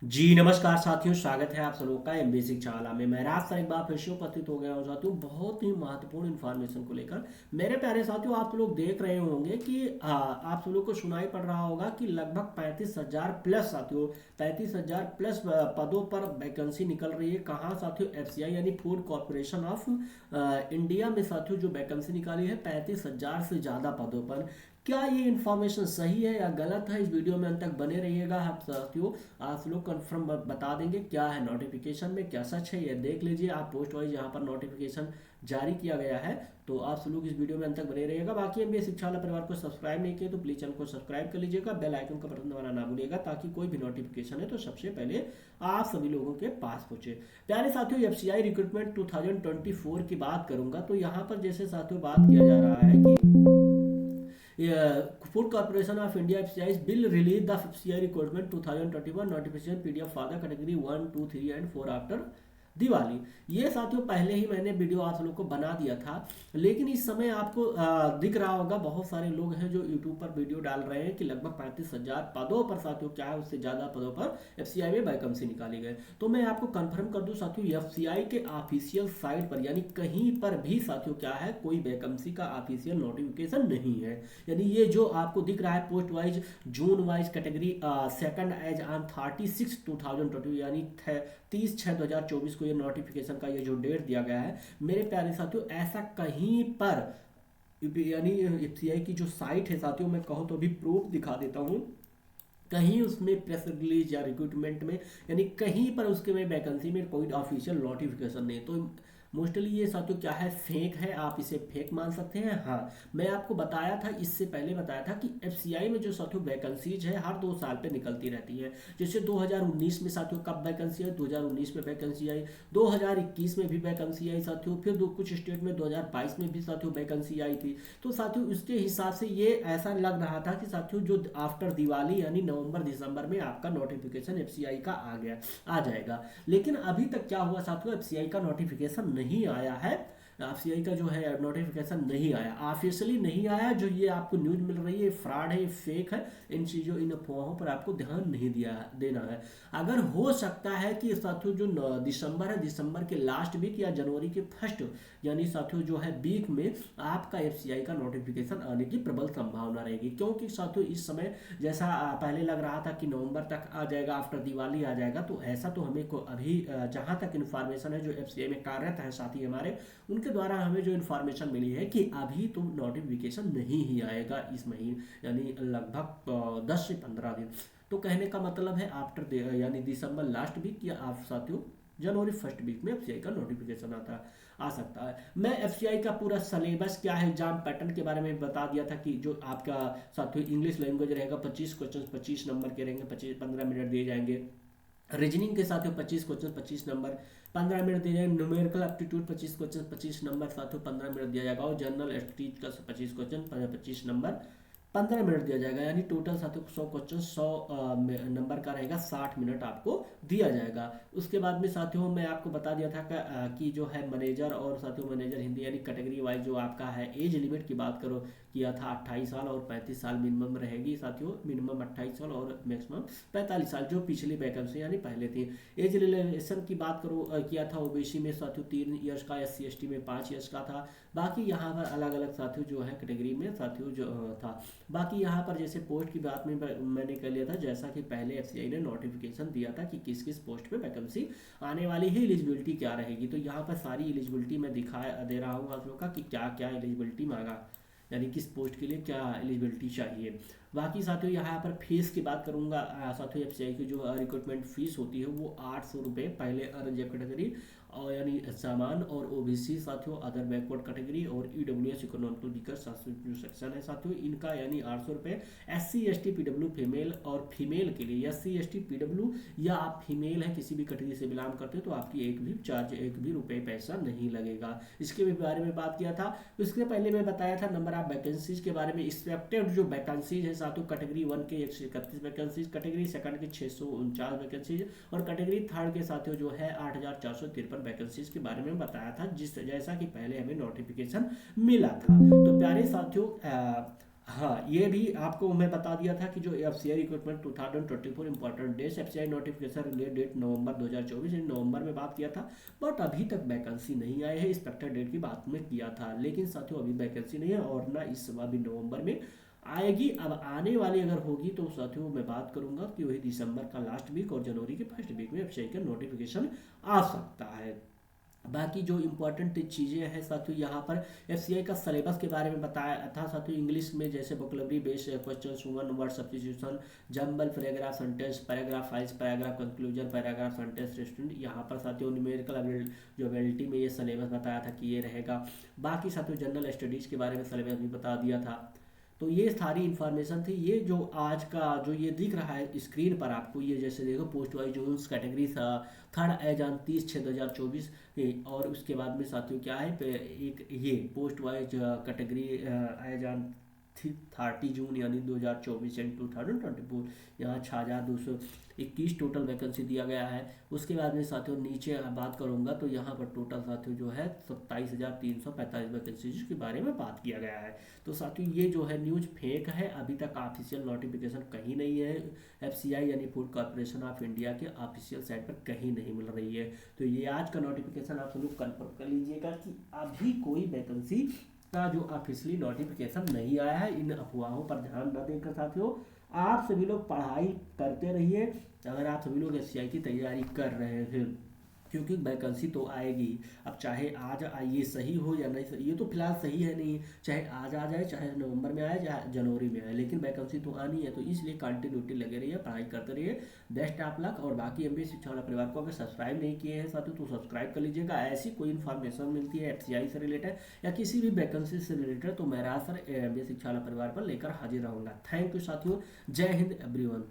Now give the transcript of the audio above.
जी नमस्कार साथियों, स्वागत है आप सब लोग का एमबी शिक्षाशाला में। मैं राज सर एक बार फिर से उपस्थित हो गया हूँ साथियों, बहुत ही महत्वपूर्ण इन्फॉर्मेशन को लेकर। मेरे प्यारे साथियों, आप सब लोग देख रहे होंगे कि आप सब लोग को सुनाई पड़ रहा होगा कि लगभग 35,000 प्लस साथियों, 35,000 प्लस पदों पर वैकेंसी निकल रही है। कहाँ साथियों? एफसीआई यानी फूड कॉरपोरेशन ऑफ इंडिया में साथियों जो वैकेंसी निकाली है 35,000 से ज़्यादा पदों पर। क्या ये इन्फॉर्मेशन सही है या गलत है? इस वीडियो में अंत तक बने रहिएगा आप साथियों। आप लोग कंफर्म बता देंगे क्या है नोटिफिकेशन में, क्या सच है ये देख लीजिए। आप पोस्ट वाइज यहाँ पर नोटिफिकेशन जारी किया गया है, तो आप सब लोग इस वीडियो में अंत तक बने रहिएगा। बाकी एमबीए शिक्षाला परिवार को सब्सक्राइब नहीं किए तो प्लीज चैनल को सब्सक्राइब कर लीजिएगा, बेल आइकन का बटन दबाना ना भूलिएगा, ताकि कोई भी नोटिफिकेशन है तो सबसे पहले आप सभी लोगों के पास पहुंचे। प्यारे साथियों, एफसीआई रिक्रूटमेंट 2024 की बात करूंगा तो यहाँ पर जैसे साथियों बात किया जा रहा है कि food corporation of India FCI bill release the FCI recruitment 2021 notification PDF for the category 1 2 3 and 4 after Diwali. ये साथियों पहले ही मैंने वीडियो आप लोग को बना दिया था, लेकिन इस समय आपको दिख रहा होगा बहुत सारे लोग हैं जो यूट्यूब पर वीडियो डाल रहे हैं कि लगभग 35,000 पदों पर साथियों क्या है, उससे ज़्यादा पदों पर एफसीआई में वैकेंसी निकाली गई। तो मैं आपको कंफर्म कर दूं साथियों, एफसीआई के ऑफिशियल साइट पर यानी कहीं पर भी साथियों क्या है, कोई वैकेंसी का ऑफिशियल नोटिफिकेशन नहीं है। यानी ये जो आपको दिख रहा है post wise zone wise category second age on 36/2020 यानी 30/6/2024 को ये नोटिफिकेशन का ये जो डेट दिया गया है, मेरे प्यारे साथियों ऐसा कहीं पर यानी एफसीआई की जो साइट है साथियों, मैं कहूँ तो अभी प्रूफ दिखा देता हूँ। कहीं उसमें प्रेस रिलीज या रिक्रूटमेंट में यानी कहीं पर उसके में वैकेंसी में कोई ऑफिशियल नोटिफिकेशन नहीं, तो मोस्टली ये साथियों क्या है, फेक है। आप इसे फेक मान सकते हैं। हाँ, मैं आपको बताया था, इससे पहले बताया था कि एफसीआई में जो साथियों वैकेंसीज है हर 2 साल पे निकलती रहती है। जैसे 2019 में साथियों कब वैकेंसी आई? 2019 में वैकेंसी आई, 2021 में भी वैकेंसी आई साथियों, फिर कुछ स्टेट में 2022 में भी साथियों वैकेंसी आई थी। तो साथियों उसके हिसाब से ये ऐसा लग रहा था कि साथियों जो आफ्टर दिवाली यानी नवंबर दिसंबर में आपका नोटिफिकेशन एफसीआई का आ जाएगा। लेकिन अभी तक क्या हुआ साथियों, एफसीआई का नोटिफिकेशन नहीं आया है। एफसीआई का जो है नोटिफिकेशन नहीं आया, ऑफिशियली नहीं आया। जो ये आपको न्यूज मिल रही है फ्रॉड है, फेक है। इन चीज़ों इन अफवाहों पर आपको ध्यान नहीं दिया देना है। अगर हो सकता है कि साथियों जो दिसंबर है, दिसंबर के लास्ट वीक या जनवरी के फर्स्ट यानी साथियों जो है वीक में आपका एफसीआई का नोटिफिकेशन आने की प्रबल संभावना रहेगी। क्योंकि साथियों इस समय जैसा पहले लग रहा था कि नवंबर तक आ जाएगा, आफ्टर दिवाली आ जाएगा, तो ऐसा तो हमें को अभी जहाँ तक इन्फॉर्मेशन है जो एफसीआई में कार्यरत है साथी हमारे, उनके द्वारा हमें जो इन्फॉर्मेशन मिली है कि अभी तो नोटिफिकेशन नहीं ही आएगा इस महीने, यानी लगभग 10 से 15 दिन। तो कहने का मतलब है आफ्टर यानी दिसंबर लास्ट वीक या आप साथियों जनवरी फर्स्ट वीक में एफसीआई का नोटिफिकेशन आ सकता है। मैं एफसीआई का पूरा सिलेबस क्या है, एग्जाम पैटर्न के बारे में बता दिया था कि जो आपका साथियों इंग्लिश लैंग्वेज रहेगा, 25 क्वेश्चन 25 नंबर के रहेंगे, 15 मिनट दिए जाएंगे। रीजनिंग के साथ 25 क्वेश्चन 25 नंबर 15 मिनट दिए जाएंगे। न्यूमेरिकल एप्टीट्यूड 25 क्वेश्चन 25 नंबर साथियों 15 मिनट दिया जाएगा। और जनरल एस्टीज का 25 क्वेश्चन 25 नंबर 15 मिनट दिया जाएगा। यानी टोटल साथियों 100 क्वेश्चन 100 नंबर का रहेगा, 60 मिनट आपको दिया जाएगा। उसके बाद में साथियों मैं आपको बता दिया था कि जो है मैनेजर और साथियों मैनेजर हिंदी यानी कैटेगरी वाइज जो आपका है एज लिमिट की बात करो, किया था 28 साल और 35 साल मिनिमम रहेगी साथियों। मिनिमम 28 साल और मैक्सिमम 45 साल जो पिछली वैकेंसी यानी पहले थी। एज रिलेशन की बात करो, किया था ओबीसी में साथियों 3 ईयर्स का, SC ST में 5 ईयर्स का था। बाकी यहाँ पर अलग अलग साथियों जो है कैटेगरी में साथियों जो था। बाकी यहाँ पर जैसे पोस्ट की बात में मैंने कर लिया था, जैसा कि पहले एफसीआई ने नोटिफिकेशन दिया था कि किस किस पोस्ट पे वैकेंसी आने वाली है, एलिजिबिलिटी क्या रहेगी। तो यहाँ पर सारी एलिजिबिलिटी मैं दिखा दे रहा हूँ आप लोगों का कि क्या क्या एलिजिबिलिटी मांगा, यानी किस पोस्ट के लिए क्या एलिजिबिलिटी चाहिए। बाकी साथियों यहाँ पर फीस की बात करूँगा साथियों, एफसीआई की जो रिक्रूटमेंट फीस होती है वो 800 रुपये पहले अनरिजर्व कैटेगरी और यानी सामान और ओबीसी साथियों अदर बैकवर्ड कैटेगरी और ईडब्ल्यूएस इकोनॉमिकल वीकर जो सेक्शन है साथियों इनका यानी 800 रुपये। SC ST PW फीमेल और फीमेल के लिए SC ST PW या आप फीमेल हैं किसी भी कैटेगरी से बिलोंग करते हो तो आपकी एक भी चार्ज एक भी रुपये पैसा नहीं लगेगा। इसके भी बारे में बात किया था। इसके पहले मैं बताया था नंबर ऑफ वैकेंसीज के बारे में। एक्सपेक्टेड जो वैकेंसीज है साथियों कैटेगरी 1 के 131 वैकेंसीज, कैटेगरी सेकंड के 649 वैकेंसीज और कैटेगरी थर्ड के साथियों जो है 8,453 वैकेंसीज के बारे में बताया था, जिस जैसा कि पहले हमें नोटिफिकेशन मिला था। तो प्यारे साथियों हाँ, ये भी आपको मैं बता दिया था कि जो FCI recruitment 2024 important dates, FCI notification release date November 2024, in November में बात किया था। बट अभी तक वैकेंसी नहीं आई है, एक्सपेक्टेड डेट की बात में किया था, लेकिन साथियों अभी वैकेंसी नहीं है और ना इस समय अभी नवंबर में आएगी। अब आने वाली अगर होगी तो साथियों मैं बात करूंगा कि वही दिसंबर का लास्ट वीक और जनवरी के फर्स्ट वीक में एफसीआई का नोटिफिकेशन आ सकता है। बाकी जो इम्पोर्टेंट चीज़ें हैं साथियों, यहाँ पर एफसीआई का सिलेबस के बारे में बताया था साथियों। इंग्लिश में जैसे vocabulary based question, one word substitution, jumble paragraph sentence, paragraph files, paragraph conclusion, paragraph sentence student. यहाँ पर साथियों न्यूमेरिकल जो एबिलिटी में ये सिलेबस बताया था कि ये रहेगा। बाकी साथियों जनरल स्टडीज़ के बारे में सिलेबस भी बता दिया था। तो ये सारी इन्फॉर्मेशन थी। ये जो आज का जो ये दिख रहा है स्क्रीन पर आपको, ये जैसे देखो post wise zones category third एजान 30/6/2024। और उसके बाद में साथियों क्या है एक ये पोस्ट वाइज कैटेगरी एजान 30 जून यानी 2024 एंड 2024, यहाँ 6221 टोटल वैकेंसी दिया गया है। उसके बाद में साथियों नीचे बात करूंगा तो यहाँ पर टोटल साथियों जो है 27,345 वैकेंसी के बारे में बात किया गया है। तो साथियों ये जो है न्यूज़ फेक है, अभी तक ऑफिशियल नोटिफिकेशन कहीं नहीं है। एफसीआई यानी फूड कॉर्पोरेशन ऑफ इंडिया के ऑफिशियल साइट पर कहीं नहीं मिल रही है। तो ये आज का नोटिफिकेशन आप सब लोग कन्फर्म कर लीजिएगा कि अभी कोई वैकेंसी का जो ऑफिशियली नोटिफिकेशन नहीं आया है। इन अफवाहों पर ध्यान न देकर साथियों आप सभी लोग पढ़ाई करते रहिए। अगर आप सभी लोग एफसीआई की तैयारी कर रहे हैं, क्योंकि वैकेंसी तो आएगी। अब चाहे आज ये सही हो या नहीं सही, ये तो फिलहाल सही है नहीं, चाहे आज आ जाए, चाहे नवंबर में आए, चाहे जनवरी में आए, लेकिन वैकेंसी तो आनी है। तो इसलिए कंटिन्यूटी लगे रहिए, पढ़ाई करते रहिए। Best of luck. और बाकी एमबीए शिक्षा वाला परिवार को अगर सब्सक्राइब नहीं किए हैं साथियों तो सब्सक्राइब कर लीजिएगा। ऐसी कोई इन्फॉर्मेशन मिलती है एफसीआई से रिलेटेड या किसी भी वैकेंसी से रिलेटेड तो मैं राज सर एमबीए शिक्षा वाला परिवार पर लेकर हाजिर रहूंगा। थैंक यू साथियों। जय हिंद एवरीवन।